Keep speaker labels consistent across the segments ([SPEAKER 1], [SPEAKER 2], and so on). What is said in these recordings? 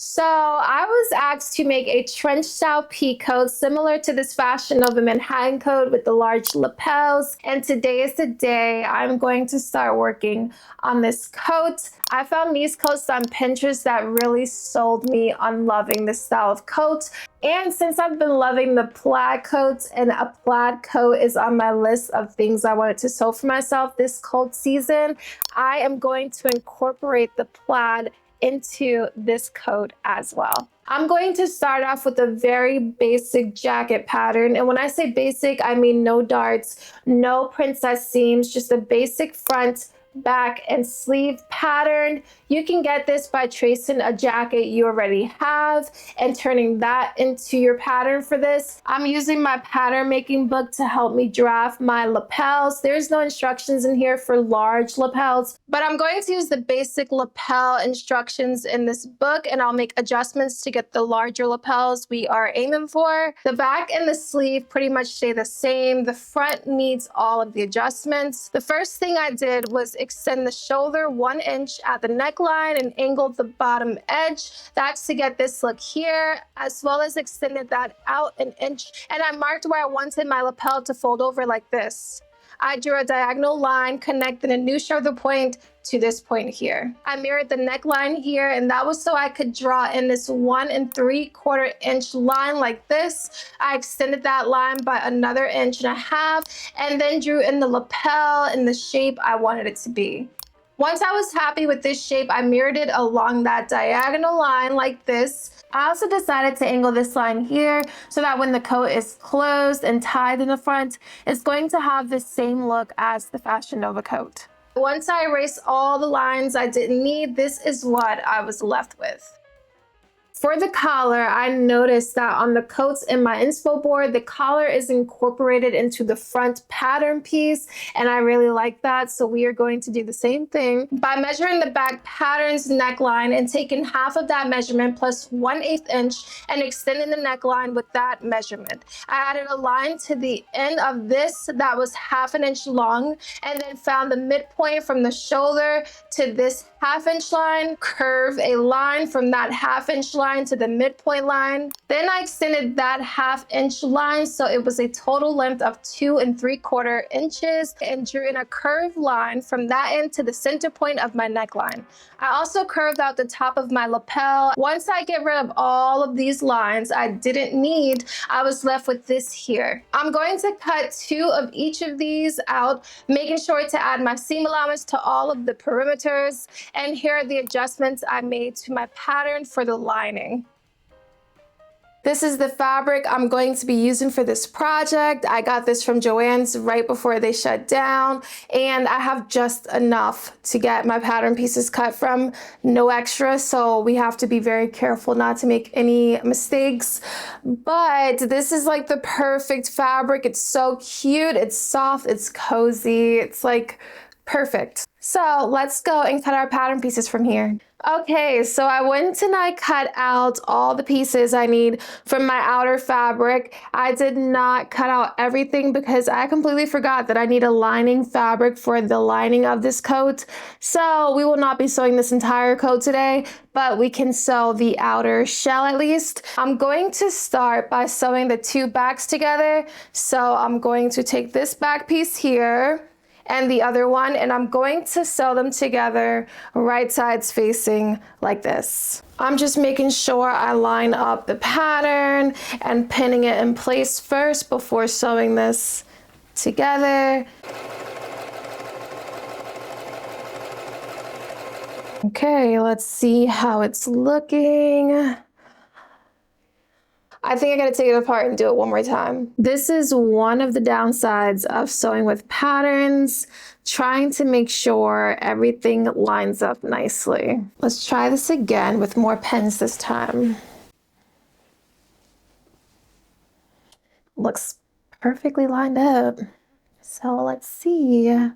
[SPEAKER 1] So I was asked to make a trench style pea coat similar to this Fashion Nova Manhattan coat with the large lapels. And today is the day I'm going to start working on this coat. I found these coats on Pinterest that really sold me on loving this style of coat. And since I've been loving the plaid coats, and a plaid coat is on my list of things I wanted to sew for myself this cold season, I am going to incorporate the plaid into this coat as well. I'm going to start off with a very basic jacket pattern. And when I say basic, I mean no darts, no princess seams, just a basic front, back, and sleeve pattern. You can get this by tracing a jacket you already have and turning that into your pattern for this. I'm using my pattern making book to help me draft my lapels. There's no instructions in here for large lapels, but I'm going to use the basic lapel instructions in this book, and I'll make adjustments to get the larger lapels we are aiming for. The back and the sleeve pretty much stay the same. The front needs all of the adjustments. The first thing I did was extend the shoulder 1 inch at the neckline and angled the bottom edge. That's to get this look here, as well as extended that out 1 inch. And I marked where I wanted my lapel to fold over like this. I drew a diagonal line connecting a new shoulder point to this point here. I mirrored the neckline here, and that was so I could draw in this 1 3/4 inch line like this. I extended that line by another 1.5 inches and then drew in the lapel in the shape I wanted it to be. Once I was happy with this shape, I mirrored it along that diagonal line like this. I also decided to angle this line here so that when the coat is closed and tied in the front, it's going to have the same look as the Fashion Nova coat. Once I erased all the lines I didn't need, this is what I was left with. For the collar, I noticed that on the coats in my inspo board, the collar is incorporated into the front pattern piece, and I really like that, so we are going to do the same thing. By measuring the back pattern's neckline and taking half of that measurement plus 1/8 inch and extending the neckline with that measurement. I added a line to the end of this that was 1/2 inch long, and then found the midpoint from the shoulder to this 1/2 inch line, curve a line from that 1/2 inch line to the midpoint line. Then I extended that 1/2 inch line so it was a total length of 2 3/4 inches and drew in a curved line from that end to the center point of my neckline. I also curved out the top of my lapel. Once I get rid of all of these lines I didn't need, I was left with this here. I'm going to cut 2 of each of these out, making sure to add my seam allowance to all of the perimeters. And here are the adjustments I made to my pattern for the lining. This is the fabric I'm going to be using for this project. I got this from Joann's right before they shut down, and I have just enough to get my pattern pieces cut from, no extra, so we have to be very careful not to make any mistakes. But this is like the perfect fabric. It's so cute, it's soft, it's cozy, it's like perfect. So let's go and cut our pattern pieces from here. Okay, so I went and I cut out all the pieces I need from my outer fabric. I did not cut out everything because I completely forgot that I need a lining fabric for the lining of this coat. So we will not be sewing this entire coat today, but we can sew the outer shell at least. I'm going to start by sewing the 2 backs together. So I'm going to take this back piece here and the other one, and I'm going to sew them together right sides facing like this. I'm just making sure I line up the pattern and pinning it in place first before sewing this together. Okay, let's see how it's looking. I think I gotta take it apart and do it one more time. This is one of the downsides of sewing with patterns, trying to make sure everything lines up nicely. Let's try this again with more pins this time. Looks perfectly lined up. So let's see.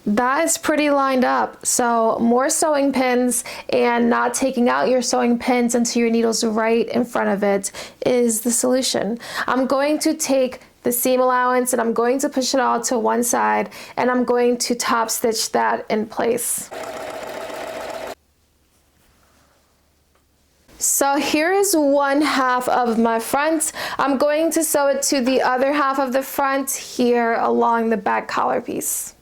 [SPEAKER 1] That is pretty lined up. So more sewing pins and not taking out your sewing pins until your needle's right in front of it is the solution. I'm going to take the seam allowance and I'm going to push it all to one side, and I'm going to top stitch that in place. So here is one half of my front. I'm going to sew it to the other half of the front here along the back collar piece.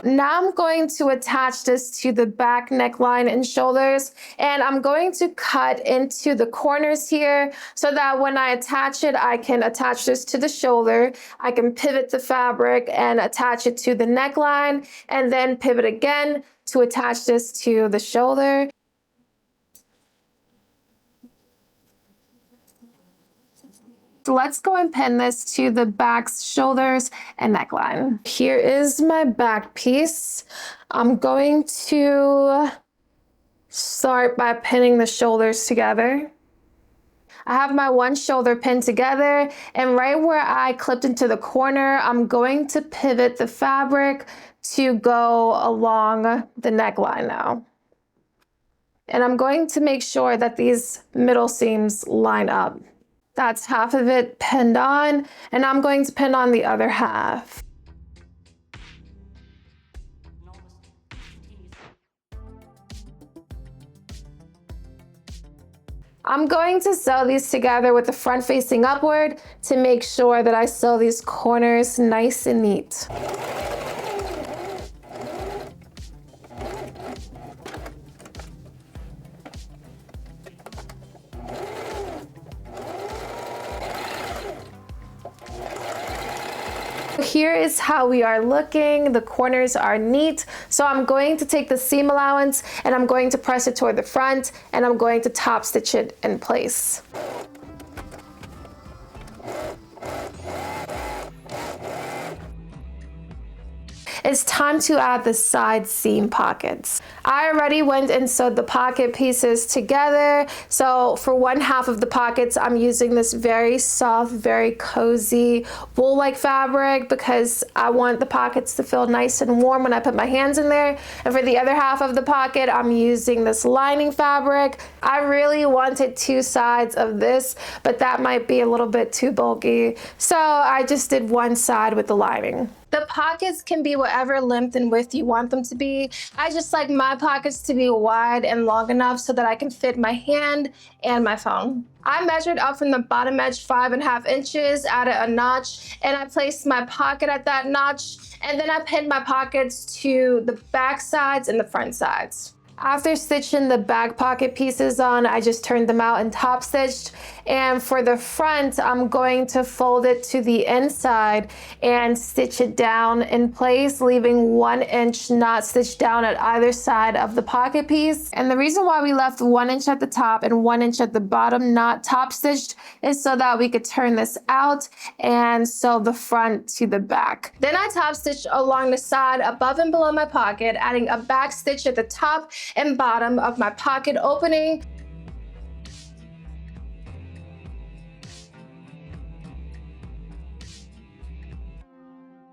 [SPEAKER 1] Now I'm going to attach this to the back neckline and shoulders, and I'm going to cut into the corners here so that when I attach it, I can attach this to the shoulder. I can pivot the fabric and attach it to the neckline, and then pivot again to attach this to the shoulder. So let's go and pin this to the back, shoulders, and neckline. Here is my back piece. I'm going to start by pinning the shoulders together. I have my one shoulder pinned together, and right where I clipped into the corner, I'm going to pivot the fabric to go along the neckline now. And I'm going to make sure that these middle seams line up. That's half of it pinned on, and I'm going to pin on the other half. I'm going to sew these together with the front facing upward to make sure that I sew these corners nice and neat. Here is how we are looking. The corners are neat. So I'm going to take the seam allowance and I'm going to press it toward the front, and I'm going to top stitch it in place. It's time to add the side seam pockets. I already went and sewed the pocket pieces together. So for one half of the pockets, I'm using this very soft, very cozy wool-like fabric because I want the pockets to feel nice and warm when I put my hands in there. And for the other half of the pocket, I'm using this lining fabric. I really wanted two sides of this, but that might be a little bit too bulky. So I just did one side with the lining. The pockets can be whatever length and width you want them to be. I just like my pockets to be wide and long enough so that I can fit my hand and my phone. I measured up from the bottom edge 5.5 inches, added a notch, and I placed my pocket at that notch, and then I pinned my pockets to the back sides and the front sides. After stitching the back pocket pieces on, I just turned them out and top stitched. And for the front, I'm going to fold it to the inside and stitch it down in place, leaving 1 inch not stitched down at either side of the pocket piece. And the reason why we left 1 inch at the top and 1 inch at the bottom not top stitched is so that we could turn this out and sew the front to the back. Then I top stitched along the side above and below my pocket, adding a back stitch at the top and bottom of my pocket opening.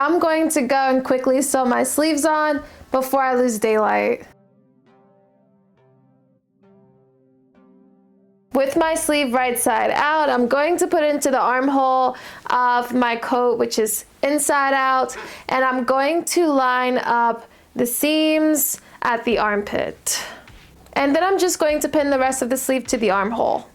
[SPEAKER 1] I'm going to go and quickly sew my sleeves on before I lose daylight. With my sleeve right side out, I'm going to put it into the armhole of my coat, which is inside out, and I'm going to line up the seams at the armpit. And then I'm just going to pin the rest of the sleeve to the armhole.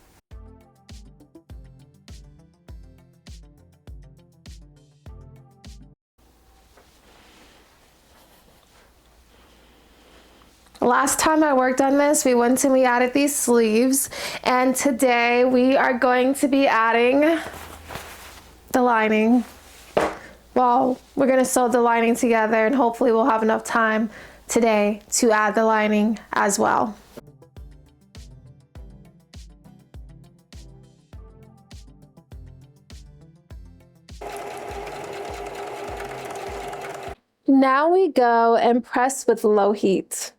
[SPEAKER 1] Last time I worked on this, we went and we added these sleeves, and today we are going to be adding the lining. Well, we're gonna sew the lining together, and hopefully we'll have enough time today to add the lining as well. Now we go and press with low heat.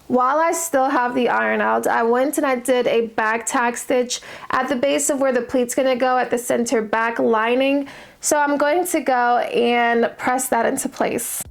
[SPEAKER 1] While I still have the iron out, I went and I did a back tack stitch at the base of where the pleat's gonna go at the center back lining. So I'm going to go and press that into place.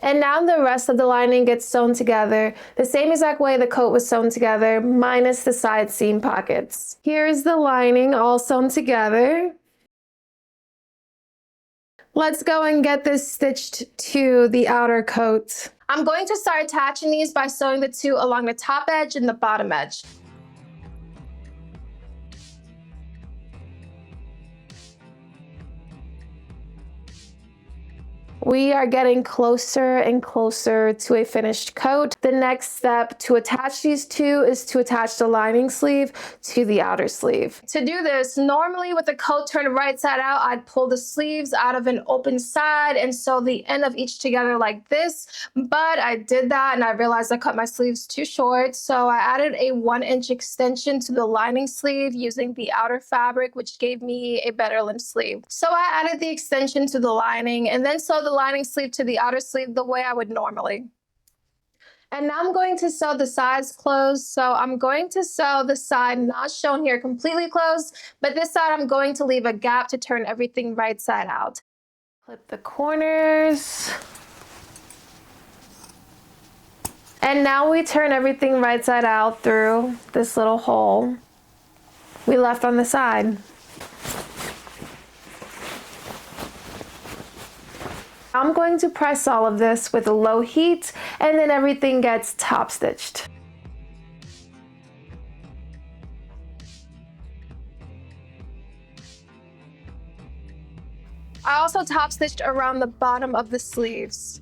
[SPEAKER 1] And now the rest of the lining gets sewn together the same exact way the coat was sewn together, minus the side seam pockets. Here's the lining all sewn together. Let's go and get this stitched to the outer coat. I'm going to start attaching these by sewing the two along the top edge and the bottom edge. We are getting closer and closer to a finished coat. The next step to attach these two is to attach the lining sleeve to the outer sleeve. To do this, normally with the coat turned right side out, I'd pull the sleeves out of an open side and sew the end of each together like this, but I did that and I realized I cut my sleeves too short, so I added a 1-inch extension to the lining sleeve using the outer fabric, which gave me a better length sleeve. So I added the extension to the lining and then sewed the lining sleeve to the outer sleeve the way I would normally. And now I'm going to sew the sides closed. So I'm going to sew the side not shown here completely closed, but this side I'm going to leave a gap to turn everything right side out. Clip the corners. And now we turn everything right side out through this little hole we left on the side. I'm going to press all of this with a low heat and then everything gets top stitched. I also top stitched around the bottom of the sleeves.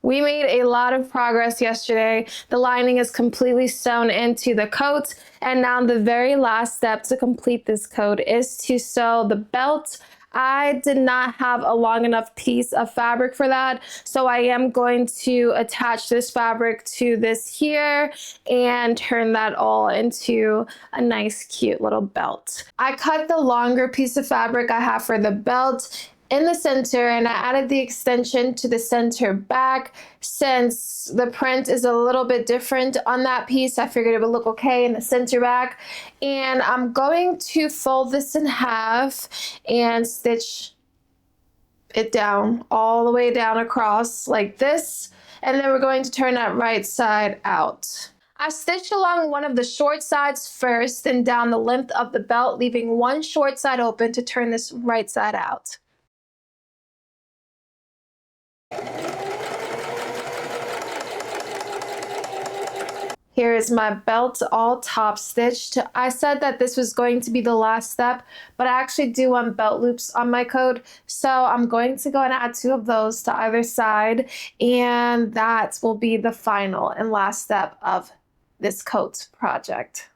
[SPEAKER 1] We made a lot of progress yesterday. The lining is completely sewn into the coat, and now the very last step to complete this coat is to sew the belt. I did not have a long enough piece of fabric for that, so I am going to attach this fabric to this here and turn that all into a nice cute little belt. I cut the longer piece of fabric I have for the belt in the center and I added the extension to the center back. Since the print is a little bit different on that piece, I figured it would look okay in the center back. And I'm going to fold this in half and stitch it down all the way down across like this. And then we're going to turn that right side out. I stitched along one of the short sides first and down the length of the belt, leaving one short side open to turn this right side out. Here is my belt all top stitched. I said that this was going to be the last step, but I actually do want belt loops on my coat. So I'm going to go and add 2 of those to either side, and that will be the final and last step of this coat project.